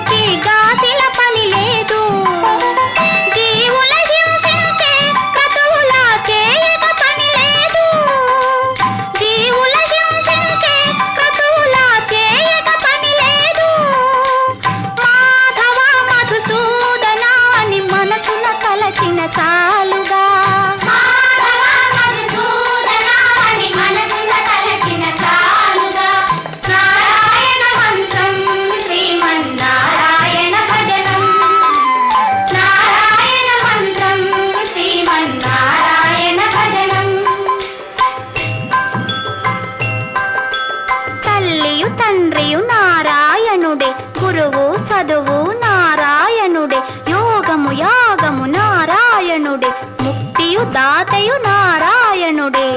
మించి గాసిల పని లేదు. జీవుల హింసించే క్రతువులా చేయక పని లేదు. జీవుల హింసించే క్రతువులా చేయక పని లేదు. మాధవ మధుసూదన అని మనసున తలచిన చాలుగా. తండ్రియు నారాయణుడే, గురువు చదువు నారాయణుడే, యోగము యాగము నారాయణుడే, ముక్తియు దాతయు నారాయణుడే.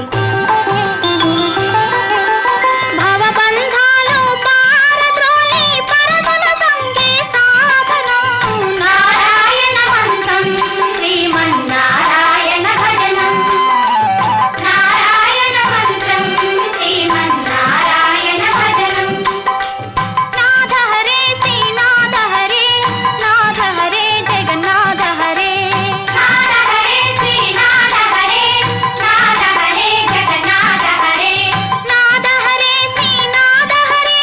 భవబంధాలు పారద్రోలి పరమున సంగే సాధనం. నారాయణ మంత్రం శ్రీమన్నారాయణ భజనం. నారాయణ మంత్రం శ్రీమన్నారాయణ భజనం. నాథ హరే శ్రీనాథ హరే, నాథ హరే జగన్నాథ హరే. నాథ హరే శ్రీనాథ హరే, నాథ హరే జగన్నాథ హరే. నాథ హరే శ్రీనాథ హరే,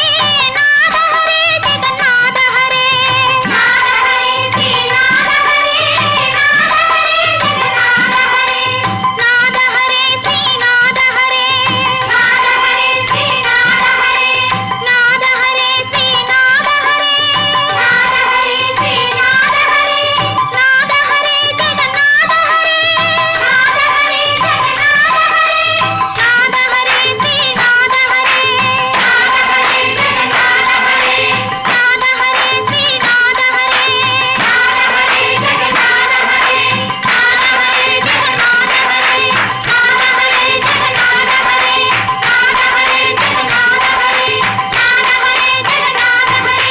నాథ హరే జగన్నాథ హరే. నాథ హరే శ్రీనాథ హరే, నాథ హరే జగన్నాథ హరే. నాథ హరే శ్రీనాథ హరే, నాథ హరే శ్రీనాథ హరే. నాథ హరే శ్రీనాథ హరే, నాథ హరే శ్రీనాథ హరే. నాథ హరే జగన్నాథ హరే, నాథ హరే జగన్నాథ హరే. నాథ హరే శ్రీనాథ హరే, నాథ హరే జగన్నాథ హరే. నాథ హరే శ్రీనాథ హరే, నాథ హరే జగన్నాథ హరే. నాథ హరే జగన్నాథ హరే, నాథ హరే జగన్నాథ హరే. నాథ హరే జగన్నాథ హరే, నాథ హరే జగన్నాథ హరే.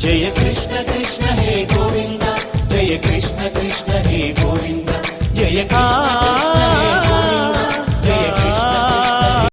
जय कृष्ण कृष्ण हे गोविंद, जय कृष्ण